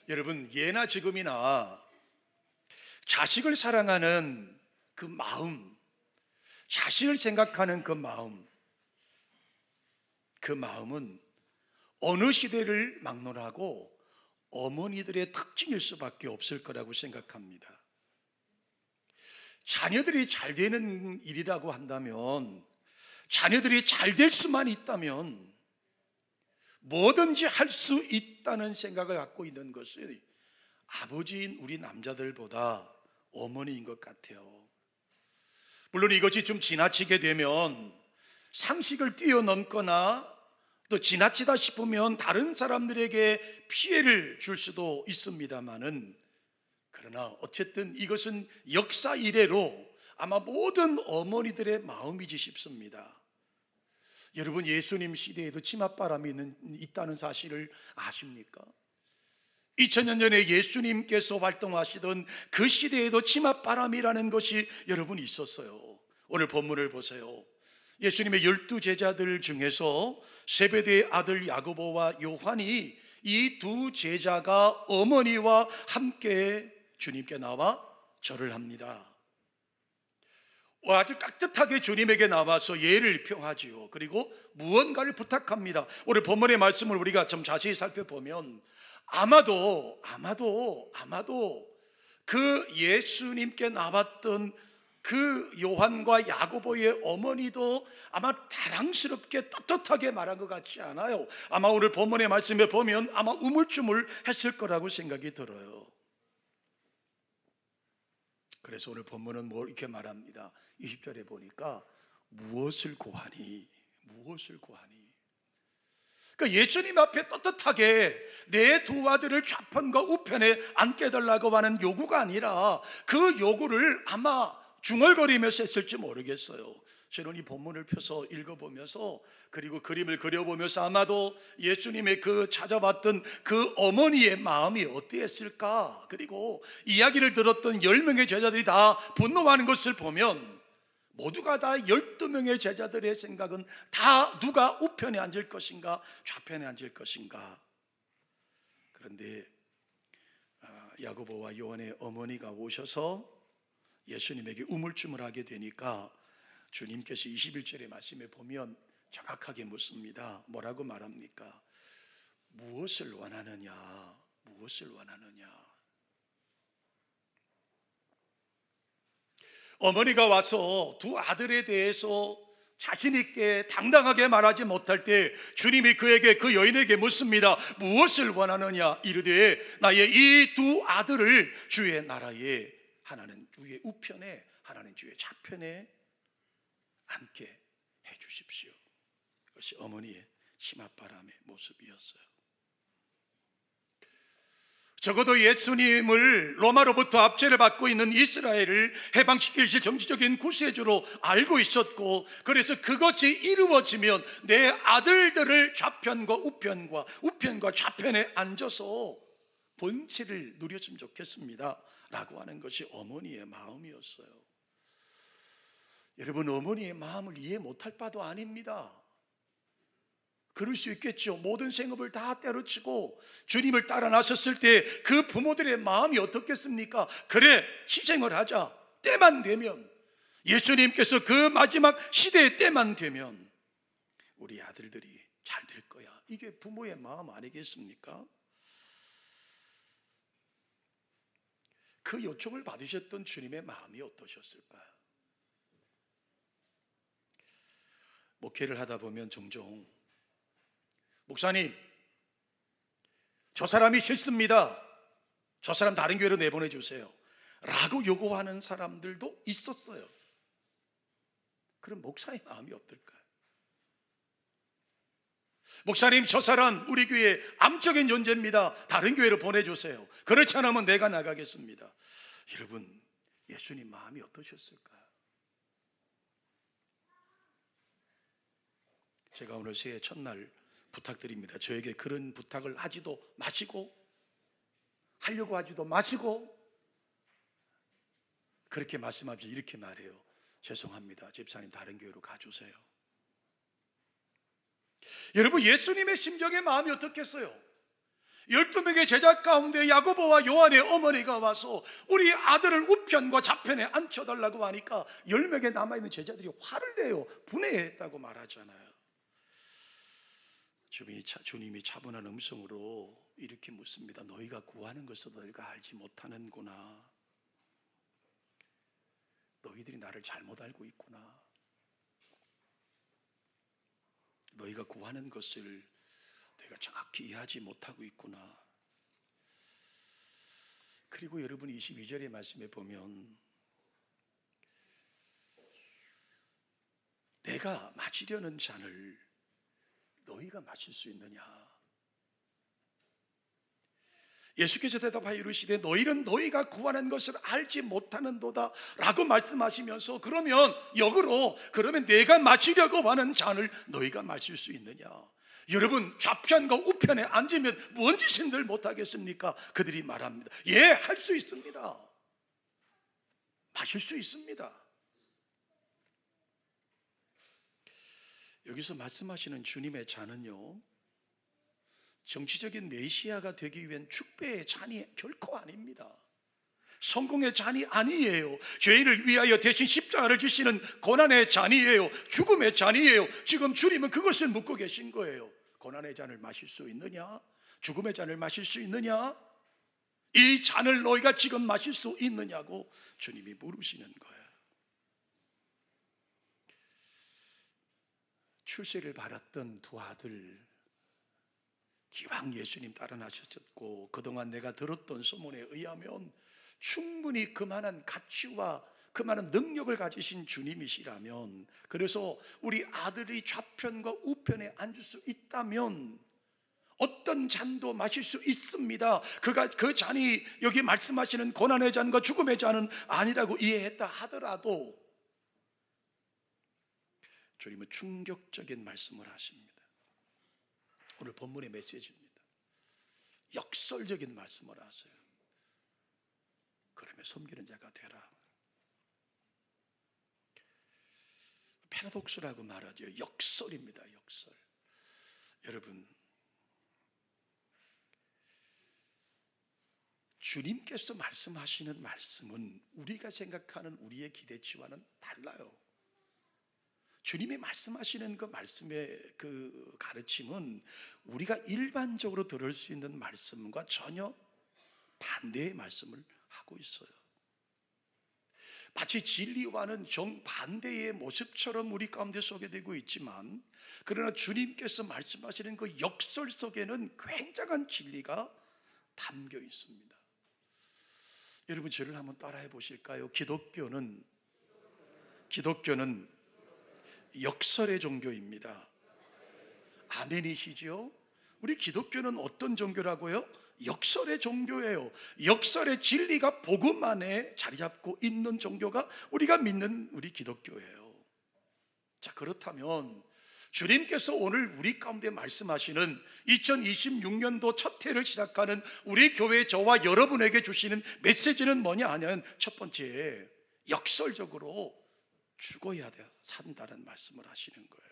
여러분, 예나 지금이나 자식을 사랑하는 그 마음, 자식을 생각하는 그 마음은 어느 시대를 막론하고 어머니들의 특징일 수밖에 없을 거라고 생각합니다. 자녀들이 잘 되는 일이라고 한다면, 자녀들이 잘 될 수만 있다면 뭐든지 할 수 있다는 생각을 갖고 있는 것이 아버지인 우리 남자들보다 어머니인 것 같아요. 물론 이것이 좀 지나치게 되면 상식을 뛰어넘거나 또 지나치다 싶으면 다른 사람들에게 피해를 줄 수도 있습니다만은, 그러나 어쨌든 이것은 역사 이래로 아마 모든 어머니들의 마음이지 싶습니다. 여러분, 예수님 시대에도 치맛바람이 있다는 사실을 아십니까? 2000년 전에 예수님께서 활동하시던 그 시대에도 치맛바람이라는 것이 여러분 있었어요. 오늘 본문을 보세요. 예수님의 12 제자들 중에서 세베대의 아들 야고보와 요한이, 이 두 제자가 어머니와 함께 주님께 나와 절을 합니다. 아주 깍듯하게 주님에게 나와서 예를 표하지요. 그리고 무언가를 부탁합니다. 오늘 본문의 말씀을 우리가 좀 자세히 살펴보면 아마도 그 예수님께 나왔던 그 요한과 야고보의 어머니도 아마 자랑스럽게 떳떳하게 말한 것 같지 않아요. 아마 오늘 본문의 말씀에 보면 아마 우물쭈물 했을 거라고 생각이 들어요. 그래서 오늘 본문은 뭐 이렇게 말합니다. 20절에 보니까 무엇을 고하니? 그러니까 예수님 앞에 떳떳하게 내 두 아들을 좌편과 우편에 앉게 해달라고 하는 요구가 아니라 그 요구를 아마 중얼거리면서 했을지 모르겠어요. 저는 이 본문을 펴서 읽어보면서, 그리고 그림을 그려보면서 아마도 예수님의 그 찾아봤던 그 어머니의 마음이 어땠을까, 그리고 이야기를 들었던 10명의 제자들이 다 분노하는 것을 보면 모두가 다 12명의 제자들의 생각은 다 누가 우편에 앉을 것인가 좌편에 앉을 것인가. 그런데 야고보와 요한의 어머니가 오셔서 예수님에게 우물쭈물하게 되니까 주님께서 21절의 말씀에 보면 정확하게 묻습니다. 뭐라고 말합니까? 무엇을 원하느냐? 어머니가 와서 두 아들에 대해서 자신 있게 당당하게 말하지 못할 때 주님이 그 여인에게 묻습니다. 무엇을 원하느냐? 이르되 나의 이 두 아들을 주의 나라에, 하나는 주의 우편에 하나는 주의 좌편에 앉게 해 주십시오. 이것이 어머니의 치맛바람의 모습이었어요. 적어도 예수님을 로마로부터 압제를 받고 있는 이스라엘을 해방시킬 정치적인 구세주로 알고 있었고, 그래서 그것이 이루어지면 내 아들들을 좌편과 우편과 좌편에 앉아서 본체를 누렸으면 좋겠습니다 라고 하는 것이 어머니의 마음이었어요. 여러분, 어머니의 마음을 이해 못할 바도 아닙니다. 그럴 수 있겠죠. 모든 생업을 다 때려치고 주님을 따라 나섰을 때 그 부모들의 마음이 어떻겠습니까? 그래, 희생을 하자. 때만 되면, 예수님께서 그 마지막 시대의 때만 되면 우리 아들들이 잘 될 거야. 이게 부모의 마음 아니겠습니까? 그 요청을 받으셨던 주님의 마음이 어떠셨을까요? 목회를 하다 보면 종종 목사님, 저 사람이 싫습니다. 저 사람 다른 교회로 내보내 주세요 라고 요구하는 사람들도 있었어요. 그럼 목사의 마음이 어떨까요? 목사님, 저 사람 우리 교회 암적인 존재입니다. 다른 교회로 보내주세요. 그렇지 않으면 내가 나가겠습니다. 여러분, 예수님 마음이 어떠셨을까요? 제가 오늘 새해 첫날 부탁드립니다. 저에게 그런 부탁을 하지도 마시고, 하려고 하지도 마시고, 그렇게 말씀하면서 이렇게 말해요. 죄송합니다. 집사님 다른 교회로 가주세요. 여러분, 예수님의 심정의 마음이 어떻겠어요? 12명의 제자 가운데 야고보와 요한의 어머니가 와서 우리 아들을 우편과 좌편에 앉혀달라고 하니까 10명의 남아있는 제자들이 화를 내요. 분해했다고 말하잖아요. 주님이 차분한 음성으로 이렇게 묻습니다. 너희가 구하는 것을 너희가 알지 못하는구나. 너희들이 나를 잘못 알고 있구나. 너희가 구하는 것을 내가 정확히 이해하지 못하고 있구나. 그리고 여러분 22절의 말씀에 보면 내가 마시려는 잔을 너희가 마실 수 있느냐. 예수께서 대답하여 이르시되 너희는 너희가 구하는 것을 알지 못하는도다 라고 말씀하시면서 그러면 역으로 그러면 내가 마시려고 하는 잔을 너희가 마실 수 있느냐. 여러분 좌편과 우편에 앉으면 뭔 짓인들 못하겠습니까? 그들이 말합니다. 예, 할 수 있습니다. 마실 수 있습니다. 여기서 말씀하시는 주님의 잔은요, 정치적인 메시아가 되기 위한 축배의 잔이 결코 아닙니다. 성공의 잔이 아니에요. 죄인을 위하여 대신 십자가를 지시는 고난의 잔이에요. 죽음의 잔이에요. 지금 주님은 그것을 묻고 계신 거예요. 고난의 잔을 마실 수 있느냐? 죽음의 잔을 마실 수 있느냐? 이 잔을 너희가 지금 마실 수 있느냐고 주님이 물으시는 거예요. 출세를 받았던 두 아들, 기왕 예수님 따라 나셨고 그동안 내가 들었던 소문에 의하면 충분히 그만한 가치와 그만한 능력을 가지신 주님이시라면, 그래서 우리 아들이 좌편과 우편에 앉을 수 있다면 어떤 잔도 마실 수 있습니다. 그 잔이 여기 말씀하시는 고난의 잔과 죽음의 잔은 아니라고 이해했다 하더라도 주님은 충격적인 말씀을 하십니다. 오늘 본문의 메시지입니다. 역설적인 말씀을 하세요. 그러면 섬기는 자가 되라. 패러독스라고 말하죠. 역설입니다. 역설. 여러분, 주님께서 말씀하시는 말씀은 우리가 생각하는 우리의 기대치와는 달라요. 주님이 말씀하시는 그 말씀의 그 가르침은 우리가 일반적으로 들을 수 있는 말씀과 전혀 반대의 말씀을 하고 있어요. 마치 진리와는 정반대의 모습처럼 우리 가운데 소개되고 있지만, 그러나 주님께서 말씀하시는 그 역설 속에는 굉장한 진리가 담겨 있습니다. 여러분, 저를 한번 따라해 보실까요? 기독교는 역설의 종교입니다. 아멘이시죠? 우리 기독교는 어떤 종교라고요? 역설의 종교예요. 역설의 진리가 복음 안에 자리 잡고 있는 종교가 우리가 믿는 우리 기독교예요. 자, 그렇다면 주님께서 오늘 우리 가운데 말씀하시는 2026년도 첫 해를 시작하는 우리 교회 저와 여러분에게 주시는 메시지는 뭐냐 하면, 첫 번째, 역설적으로 죽어야 산다는 말씀을 하시는 거예요.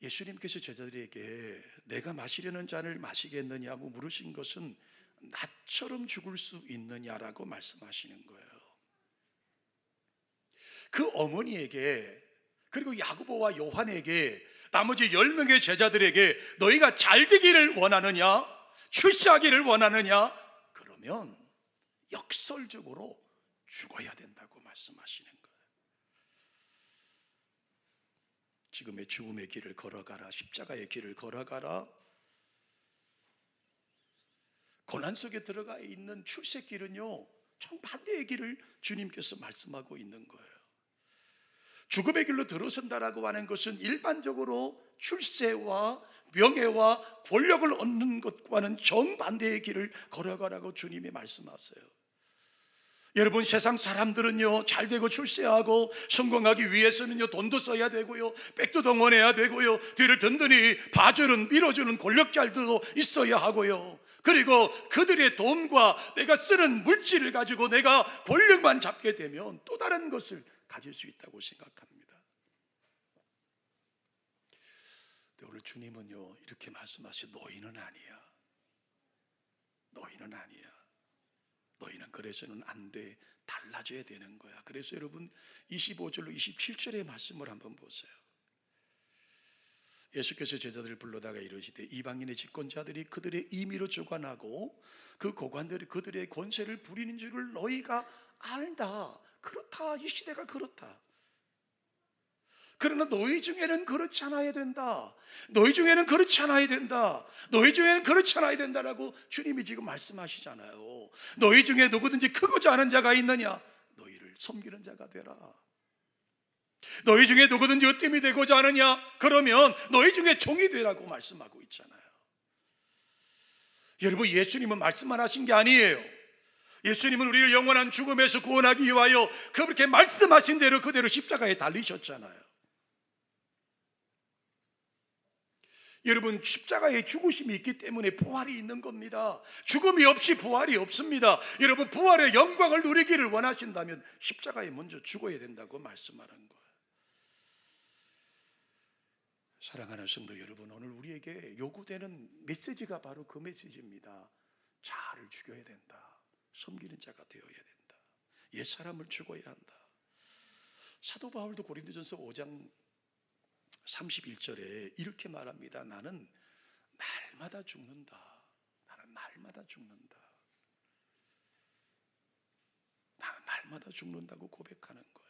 예수님께서 제자들에게 내가 마시려는 잔을 마시겠느냐고 물으신 것은 나처럼 죽을 수 있느냐라고 말씀하시는 거예요. 그 어머니에게, 그리고 야고보와 요한에게, 나머지 10명의 제자들에게 너희가 잘 되기를 원하느냐? 출세하기를 원하느냐? 그러면 역설적으로 죽어야 된다고 말씀하시는 거예요. 지금의 죽음의 길을 걸어가라. 십자가의 길을 걸어가라. 고난 속에 들어가 있는 출세길은요, 정반대의 길을 주님께서 말씀하고 있는 거예요. 죽음의 길로 들어선다라고 하는 것은 일반적으로 출세와 명예와 권력을 얻는 것과는 정반대의 길을 걸어가라고 주님이 말씀하세요. 여러분, 세상 사람들은요, 잘 되고 출세하고 성공하기 위해서는요, 돈도 써야 되고요, 백도 동원해야 되고요, 뒤를 든든히 봐주는 밀어주는 권력자들도 있어야 하고요, 그리고 그들의 돈과 내가 쓰는 물질을 가지고 내가 권력만 잡게 되면 또 다른 것을 가질 수 있다고 생각합니다. 근데 오늘 주님은요 이렇게 말씀하시죠. 너희는 아니야. 너희는 아니야. 너희는 그래서는 안 돼. 달라져야 되는 거야. 그래서 여러분 25절로 27절의 말씀을 한번 보세요. 예수께서 제자들을 불러다가 이르시되 이방인의 집권자들이 그들의 임의로 주관하고 그 고관들이 그들의 권세를 부리는 줄을 너희가 알다. 그렇다. 이 시대가 그렇다. 그러나 너희 중에는 그렇지 않아야 된다. 너희 중에는 그렇지 않아야 된다. 너희 중에는 그렇지 않아야 된다라고 주님이 지금 말씀하시잖아요. 너희 중에 누구든지 크고자 하는 자가 있느냐? 너희를 섬기는 자가 되라. 너희 중에 누구든지 으뜸이 되고자 하느냐? 그러면 너희 중에 종이 되라고 말씀하고 있잖아요. 여러분, 예수님은 말씀만 하신 게 아니에요. 예수님은 우리를 영원한 죽음에서 구원하기 위하여 그렇게 말씀하신 대로 그대로 십자가에 달리셨잖아요. 여러분, 십자가에 죽으심이 있기 때문에 부활이 있는 겁니다. 죽음이 없이 부활이 없습니다. 여러분, 부활의 영광을 누리기를 원하신다면 십자가에 먼저 죽어야 된다고 말씀하는 거예요. 사랑하는 성도 여러분, 오늘 우리에게 요구되는 메시지가 바로 그 메시지입니다. 자아를 죽여야 된다. 섬기는 자가 되어야 된다. 옛사람을 죽어야 한다. 사도 바울도 고린도전서 5장 31절에 이렇게 말합니다. 나는 날마다 죽는다. 나는 날마다 죽는다. 나는 날마다 죽는다고 고백하는 거예요.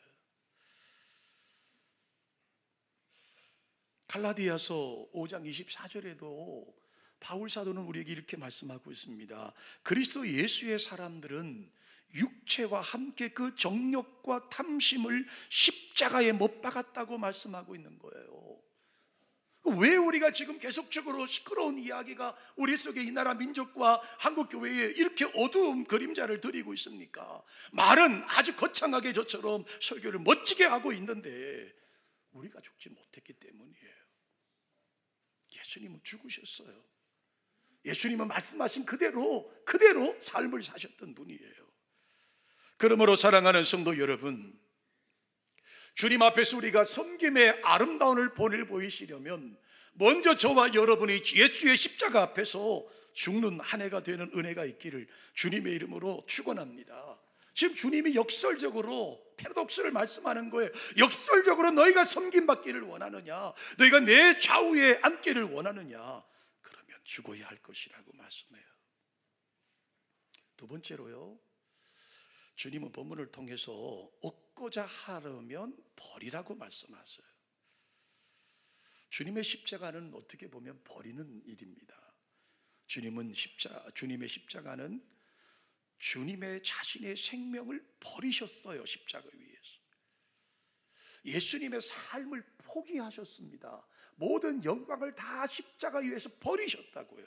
갈라디아서 5장 24절에도 바울 사도는 우리에게 이렇게 말씀하고 있습니다. 그리스도 예수의 사람들은 육체와 함께 그 정욕과 탐심을 십자가에 못 박았다고 말씀하고 있는 거예요. 왜 우리가 지금 계속적으로 시끄러운 이야기가 우리 속에 이 나라 민족과 한국교회에 이렇게 어두운 그림자를 드리고 있습니까? 말은 아주 거창하게 저처럼 설교를 멋지게 하고 있는데 우리가 죽지 못했기 때문이에요. 예수님은 죽으셨어요. 예수님은 말씀하신 그대로 삶을 사셨던 분이에요. 그러므로 사랑하는 성도 여러분, 주님 앞에서 우리가 섬김의 아름다움을 본을 보이시려면 먼저 저와 여러분이 예수의 십자가 앞에서 죽는 한 해가 되는 은혜가 있기를 주님의 이름으로 축원합니다. 지금 주님이 역설적으로 패러독스를 말씀하는 거예요. 역설적으로 너희가 섬김받기를 원하느냐, 너희가 내 좌우에 앉기를 원하느냐, 그러면 죽어야 할 것이라고 말씀해요. 두 번째로요, 주님은 본문을 통해서 얻고자 하려면 버리라고 말씀하세요. 주님의 십자가는 어떻게 보면 버리는 일입니다. 주님의 십자가는 주님의 자신의 생명을 버리셨어요. 십자가 위에서 예수님의 삶을 포기하셨습니다. 모든 영광을 다 십자가 위에서 버리셨다고요.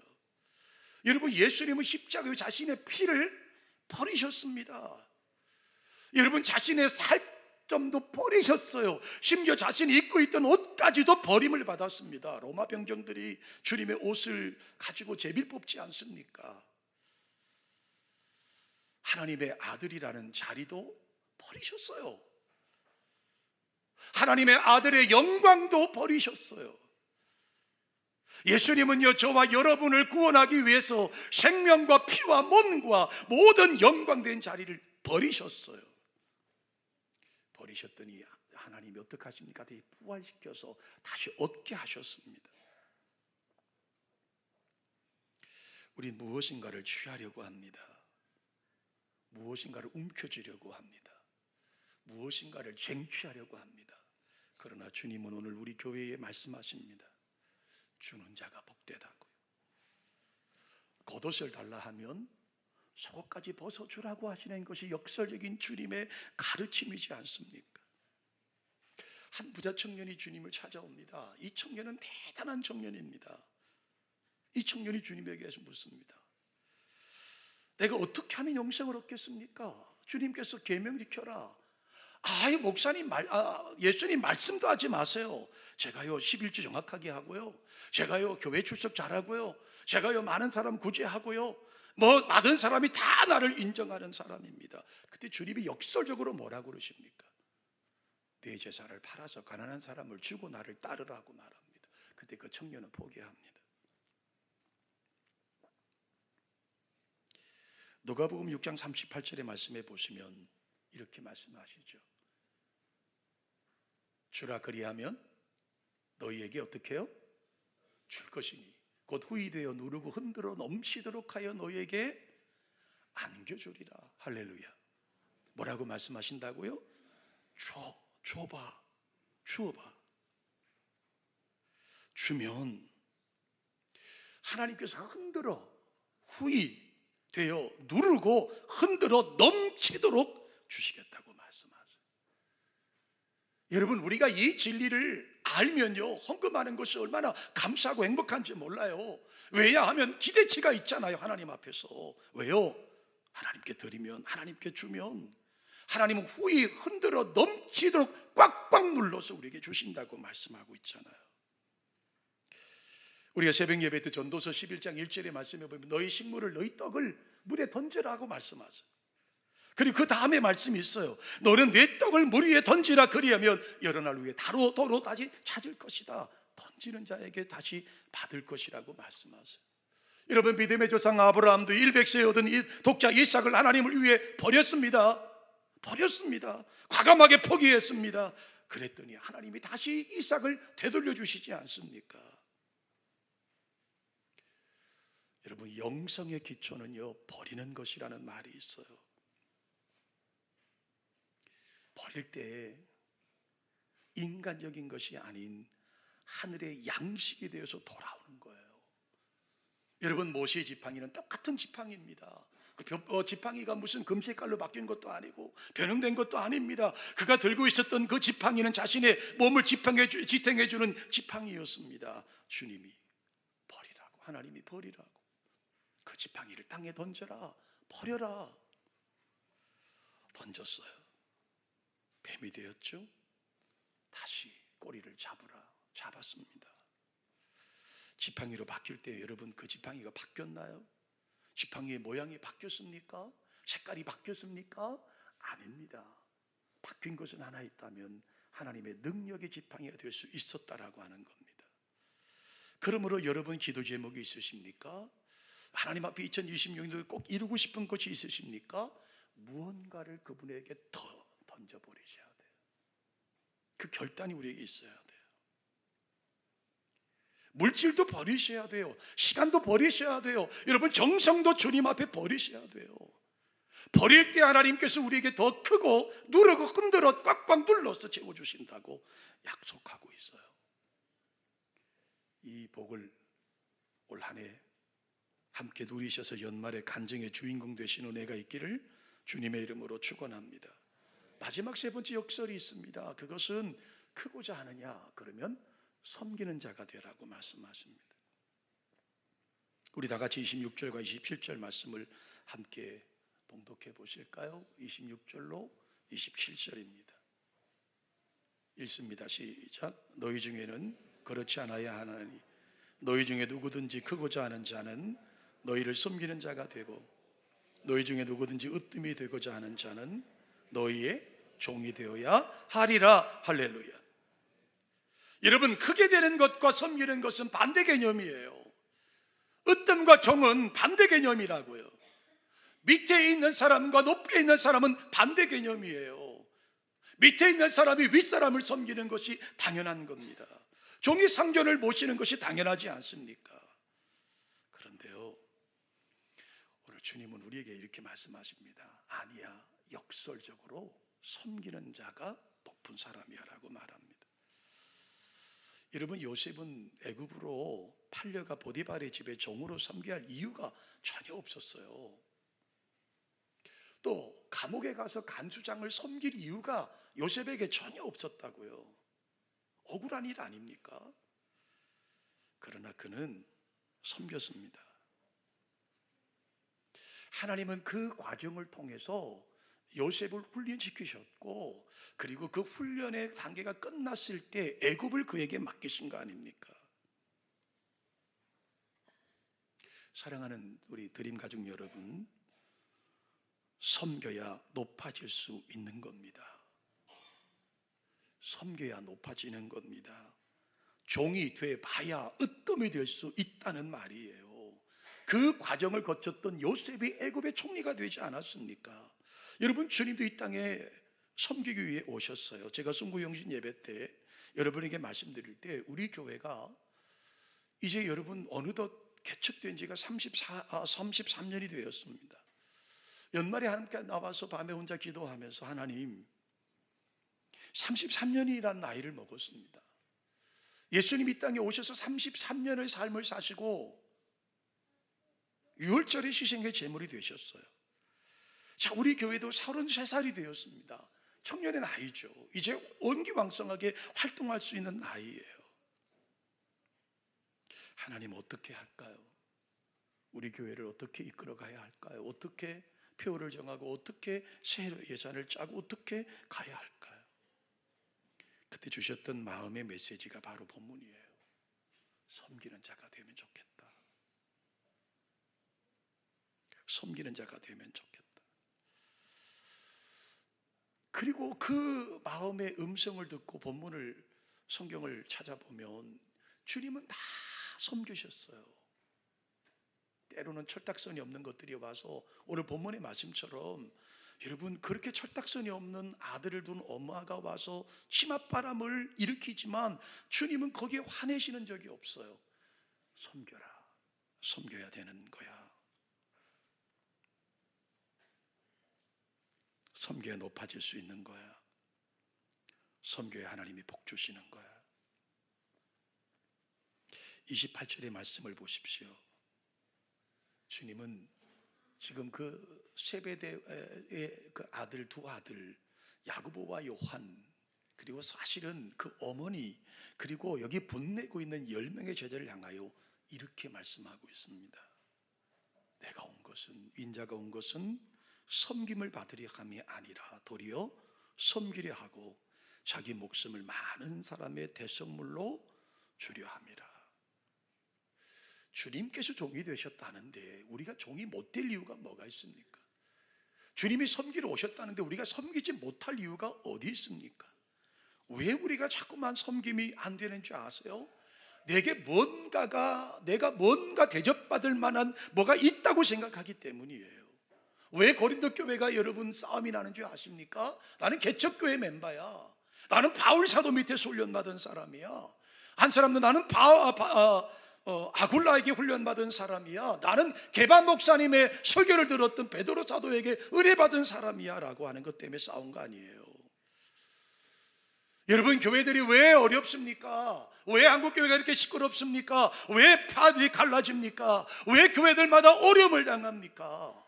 여러분, 예수님은 십자가 위에 자신의 피를 버리셨습니다. 여러분, 자신의 살점도 버리셨어요. 심지어 자신이 입고 있던 옷까지도 버림을 받았습니다. 로마 병정들이 주님의 옷을 가지고 제비를 뽑지 않습니까? 하나님의 아들이라는 자리도 버리셨어요. 하나님의 아들의 영광도 버리셨어요. 예수님은요, 저와 여러분을 구원하기 위해서 생명과 피와 몸과 모든 영광된 자리를 버리셨어요. 버리셨더니 하나님이 어떻게 하십니까? 다시 부활시켜서 다시 얻게 하셨습니다. 우린 무엇인가를 취하려고 합니다. 무엇인가를 움켜쥐려고 합니다. 무엇인가를 쟁취하려고 합니다. 그러나 주님은 오늘 우리 교회에 말씀하십니다. 주는 자가 복되다고요. 겉옷을 달라 하면 속옷까지 벗어주라고 하시는 것이 역설적인 주님의 가르침이지 않습니까? 한 부자 청년이 주님을 찾아옵니다. 이 청년은 대단한 청년입니다. 이 청년이 주님에게서 묻습니다. 내가 어떻게 하면 영생을 얻겠습니까? 주님께서 계명지켜라. 목사님 예수님 말씀도 하지 마세요. 제가요 11조 정확하게 하고요, 제가요 교회 출석 잘하고요, 제가요 많은 사람 구제하고요, 많은 사람이 다 나를 인정하는 사람입니다. 그때 주님이 역설적으로 뭐라고 그러십니까? 내 제사를 팔아서 가난한 사람을 주고 나를 따르라고 말합니다. 그때 그 청년은 포기합니다. 누가복음 6장 38절의 말씀에 보시면 이렇게 말씀하시죠. 주라 그리하면 너희에게 어떻게 해요? 줄 것이니 곧 후이되어 누르고 흔들어 넘치도록 하여 너희에게 안겨주리라. 할렐루야. 뭐라고 말씀하신다고요? 줘봐. 주면 하나님께서 흔들어 후이 되어 누르고 흔들어 넘치도록 주시겠다고 말씀하세요. 여러분, 우리가 이 진리를 알면요, 헌금하는 것이 얼마나 감사하고 행복한지 몰라요. 왜냐하면 기대치가 있잖아요. 하나님 앞에서. 왜요? 하나님께 드리면, 하나님께 주면 하나님은 후이 흔들어 넘치도록 꽉꽉 눌러서 우리에게 주신다고 말씀하고 있잖아요. 우리가 새벽 예배 때 전도서 11장 1절의 말씀에 보면 너희 식물을 너희 떡을 물에 던지라고 말씀하세요. 그리고 그 다음에 말씀이 있어요. 너는 내 떡을 물 위에 던지라. 그리하면 여러 날 후에 도로 다시 찾을 것이다. 던지는 자에게 다시 받을 것이라고 말씀하세요. 여러분, 믿음의 조상 아브라함도 100세에 얻은 이 독자 이삭을 하나님을 위해 버렸습니다. 과감하게 포기했습니다. 그랬더니 하나님이 다시 이삭을 되돌려 주시지 않습니까? 여러분, 영성의 기초는요, 버리는 것이라는 말이 있어요. 버릴 때 인간적인 것이 아닌 하늘의 양식이 되어서 돌아오는 거예요. 여러분, 모세의 지팡이는 똑같은 지팡이입니다. 그 지팡이가 무슨 금색깔로 바뀐 것도 아니고 변형된 것도 아닙니다. 그가 들고 있었던 그 지팡이는 자신의 몸을 지탱해주는 지팡이였습니다. 주님이 버리라고, 하나님이 버리라고. 그 지팡이를 땅에 던져라, 버려라. 던졌어요. 뱀이 되었죠. 다시 꼬리를 잡았습니다. 지팡이로 바뀔 때 여러분, 그 지팡이가 바뀌었나요? 지팡이의 모양이 바뀌었습니까? 색깔이 바뀌었습니까? 아닙니다. 바뀐 것은 하나 있다면 하나님의 능력의 지팡이가 될 수 있었다라고 하는 겁니다. 그러므로 여러분, 기도 제목이 있으십니까? 하나님 앞에 2026년도에 꼭 이루고 싶은 것이 있으십니까? 무언가를 그분에게 더 던져버리셔야 돼요. 그 결단이 우리에게 있어야 돼요. 물질도 버리셔야 돼요. 시간도 버리셔야 돼요. 여러분, 정성도 주님 앞에 버리셔야 돼요. 버릴 때 하나님께서 우리에게 더 크고 누르고 흔들어 꽉꽉 눌러서 채워주신다고 약속하고 있어요. 이 복을 올 한 해 함께 누리셔서 연말에 간증의 주인공 되시는 은혜가 있기를 주님의 이름으로 축원합니다. 마지막 세 번째 역설이 있습니다. 그것은 크고자 하느냐? 그러면 섬기는 자가 되라고 말씀하십니다. 우리 다 같이 26절과 27절 말씀을 함께 봉독해 보실까요? 26절로 27절입니다. 읽습니다. 시작. 너희 중에는 그렇지 않아야 하나니 너희 중에 누구든지 크고자 하는 자는 너희를 섬기는 자가 되고 너희 중에 누구든지 으뜸이 되고자 하는 자는 너희의 종이 되어야 하리라. 할렐루야. 여러분, 크게 되는 것과 섬기는 것은 반대 개념이에요. 으뜸과 종은 반대 개념이라고요. 밑에 있는 사람과 높게 있는 사람은 반대 개념이에요. 밑에 있는 사람이 윗사람을 섬기는 것이 당연한 겁니다. 종이 상전을 모시는 것이 당연하지 않습니까? 그런데요, 오늘 주님은 우리에게 이렇게 말씀하십니다. 아니야, 역설적으로 섬기는 자가 높은 사람이야 라고 말합니다. 여러분, 요셉은 애굽으로 팔려가 보디발의 집에 종으로 섬겨야 할 이유가 전혀 없었어요. 또 감옥에 가서 간수장을 섬길 이유가 요셉에게 전혀 없었다고요. 억울한 일 아닙니까? 그러나 그는 섬겼습니다. 하나님은 그 과정을 통해서 요셉을 훈련시키셨고, 그리고 그 훈련의 단계가 끝났을 때 애굽을 그에게 맡기신 거 아닙니까? 사랑하는 우리 드림 가족 여러분, 섬겨야 높아질 수 있는 겁니다. 섬겨야 높아지는 겁니다. 종이 돼 봐야 으뜸이 될 수 있다는 말이에요. 그 과정을 거쳤던 요셉이 애굽의 총리가 되지 않았습니까? 여러분, 주님도 이 땅에 섬기기 위해 오셨어요. 제가 순구영신 예배 때 여러분에게 말씀드릴 때 우리 교회가 이제 여러분 어느덧 개척된 지가 33년이 되었습니다. 연말에 하나님께 나와서 밤에 혼자 기도하면서 하나님, 33년이라는 나이를 먹었습니다. 예수님이 이 땅에 오셔서 33년의 삶을 사시고 6월절에 희생의 제물이 되셨어요. 자, 우리 교회도 33살이 되었습니다. 청년의 나이죠. 이제 온기왕성하게 활동할 수 있는 나이예요. 하나님, 어떻게 할까요? 우리 교회를 어떻게 이끌어 가야 할까요? 어떻게 표를 정하고 어떻게 새 예산을 짜고 어떻게 가야 할까요? 그때 주셨던 마음의 메시지가 바로 본문이에요. 섬기는 자가 되면 좋겠다. 섬기는 자가 되면 좋겠다. 그리고 그 마음의 음성을 듣고 본문을, 성경을 찾아보면 주님은 다 섬기셨어요. 때로는 철딱선이 없는 것들이 와서 오늘 본문의 말씀처럼 여러분, 그렇게 철딱선이 없는 아들을 둔 엄마가 와서 치맛바람을 일으키지만 주님은 거기에 화내시는 적이 없어요. 섬겨라. 섬겨야 되는 거야. 섬겨야 높아질 수 있는 거야. 섬겨야 하나님이 복 주시는 거야. 28절의 말씀을 보십시오. 주님은 지금 그 세베대의 그 아들, 두 아들 야고보와 요한, 그리고 사실은 그 어머니, 그리고 여기 본내고 있는 10명의 제자를 향하여 이렇게 말씀하고 있습니다. 내가 온 것은, 인자가 온 것은 섬김을 받으려 함이 아니라 도리어 섬기려 하고 자기 목숨을 많은 사람의 대성물로 주려 함이라. 주님께서 종이 되셨다는데 우리가 종이 못 될 이유가 뭐가 있습니까? 주님이 섬기러 오셨다는데 우리가 섬기지 못할 이유가 어디 있습니까? 왜 우리가 자꾸만 섬김이 안 되는 줄 아세요? 내가 뭔가 대접받을 만한 뭐가 있다고 생각하기 때문이에요. 왜 고린도 교회가 여러분 싸움이 나는 줄 아십니까? 나는 개척교회 멤버야. 나는 바울 사도 밑에서 훈련받은 사람이야. 한 사람도 나는 아굴라에게 훈련받은 사람이야. 나는 게바 목사님의 설교를 들었던 베드로 사도에게 의뢰받은 사람이야 라고 하는 것 때문에 싸운 거 아니에요. 여러분, 교회들이 왜 어렵습니까? 왜 한국교회가 이렇게 시끄럽습니까? 왜 파들이 갈라집니까? 왜 교회들마다 어려움을 당합니까?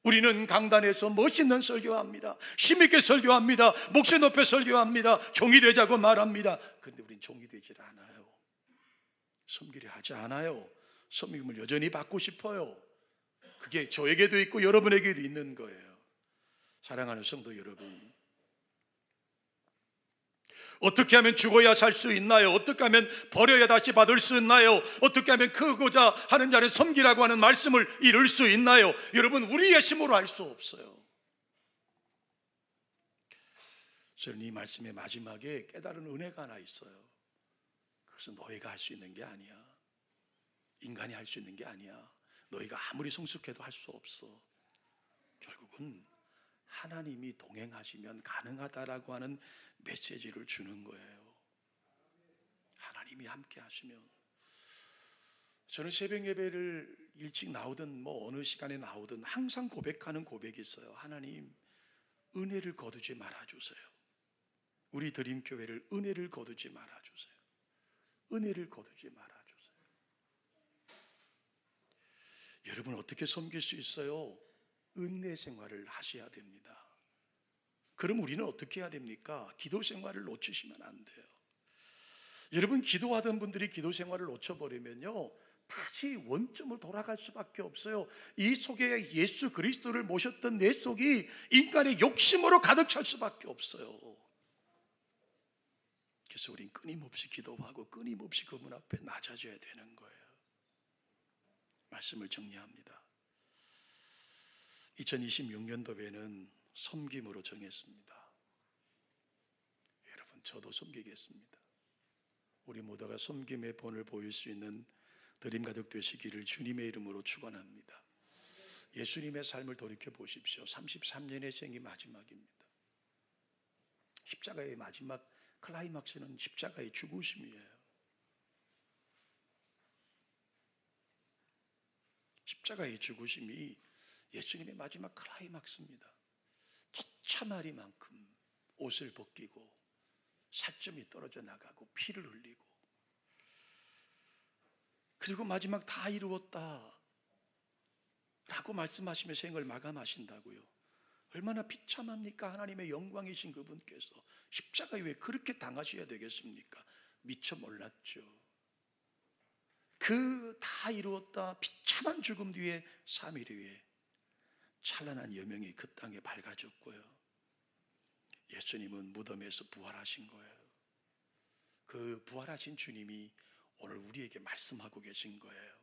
우리는 강단에서 멋있는 설교합니다. 힘있게 설교합니다. 목소리 높여 설교합니다. 종이 되자고 말합니다. 그런데 우린 종이 되질 않아요. 섬기려 하지 않아요. 섬김을 여전히 받고 싶어요. 그게 저에게도 있고 여러분에게도 있는 거예요. 사랑하는 성도 여러분, 어떻게 하면 죽어야 살 수 있나요? 어떻게 하면 버려야 다시 받을 수 있나요? 어떻게 하면 크고자 하는 자는 섬기라고 하는 말씀을 이룰 수 있나요? 여러분, 우리의 힘으로 할 수 없어요. 저는 이 말씀의 마지막에 깨달은 은혜가 하나 있어요. 그것은 너희가 할 수 있는 게 아니야. 인간이 할 수 있는 게 아니야. 너희가 아무리 성숙해도 할 수 없어. 결국은 하나님이 동행하시면 가능하다라고 하는 메시지를 주는 거예요. 하나님이 함께 하시면. 저는 새벽 예배를 일찍 나오든 어느 시간에 나오든 항상 고백하는 고백이 있어요. 하나님, 은혜를 거두지 말아주세요. 우리 드림교회를 은혜를 거두지 말아주세요. 은혜를 거두지 말아주세요. 여러분, 어떻게 섬길 수 있어요? 은혜 생활을 하셔야 됩니다. 그럼 우리는 어떻게 해야 됩니까? 기도 생활을 놓치시면 안 돼요. 여러분, 기도하던 분들이 기도 생활을 놓쳐버리면요, 다시 원점으로 돌아갈 수밖에 없어요. 이 속에 예수 그리스도를 모셨던 내 속이 인간의 욕심으로 가득 찰 수밖에 없어요. 그래서 우린 끊임없이 기도하고 끊임없이 그분 앞에 낮아져야 되는 거예요. 말씀을 정리합니다. 2026년도에는 섬김으로 정했습니다. 여러분, 저도 섬기겠습니다. 우리 모두가 섬김의 본을 보일 수 있는 드림 가득 되시기를 주님의 이름으로 축원합니다. 예수님의 삶을 돌이켜 보십시오. 33년의 생이 마지막입니다. 십자가의 마지막 클라이막스는 십자가의 죽으심이에요. 십자가의 죽으심이 예수님의 마지막 클라이막스입니다. 처참하리만큼 옷을 벗기고 살점이 떨어져 나가고 피를 흘리고, 그리고 마지막 다 이루었다 라고 말씀하시며 생을 마감하신다고요. 얼마나 비참합니까? 하나님의 영광이신 그분께서 십자가에 왜 그렇게 당하셔야 되겠습니까? 미처 몰랐죠. 그 다 이루었다 비참한 죽음 뒤에 3일 후에 찬란한 여명이 그 땅에 밝아졌고요. 예수님은 무덤에서 부활하신 거예요. 그 부활하신 주님이 오늘 우리에게 말씀하고 계신 거예요.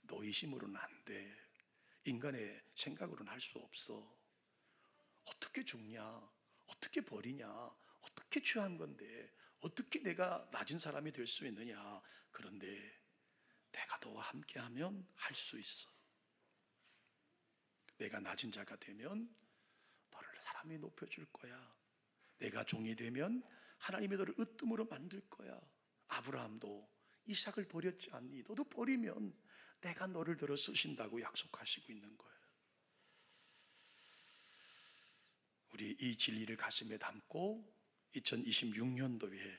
너희 힘으로는 안 돼. 인간의 생각으로는 할 수 없어. 어떻게 죽냐? 어떻게 버리냐? 어떻게 취한 건데? 어떻게 내가 낮은 사람이 될 수 있느냐? 그런데 내가 너와 함께하면 할 수 있어. 내가 낮은 자가 되면 너를 사람이 높여줄 거야. 내가 종이 되면 하나님이 너를 으뜸으로 만들 거야. 아브라함도 이삭을 버렸지 않니? 너도 버리면 내가 너를 들어 쓰신다고 약속하시고 있는 거예요. 우리 이 진리를 가슴에 담고 2026년도에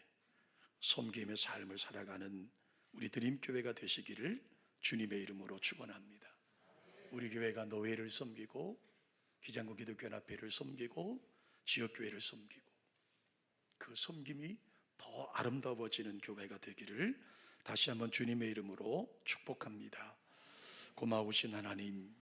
섬김의 삶을 살아가는 우리 드림교회가 되시기를 주님의 이름으로 축원합니다. 우리 교회가 노회를 섬기고 기장구 기독교연합회를 섬기고 지역교회를 섬기고 그 섬김이 더 아름다워지는 교회가 되기를 다시 한번 주님의 이름으로 축복합니다. 고마우신 하나님,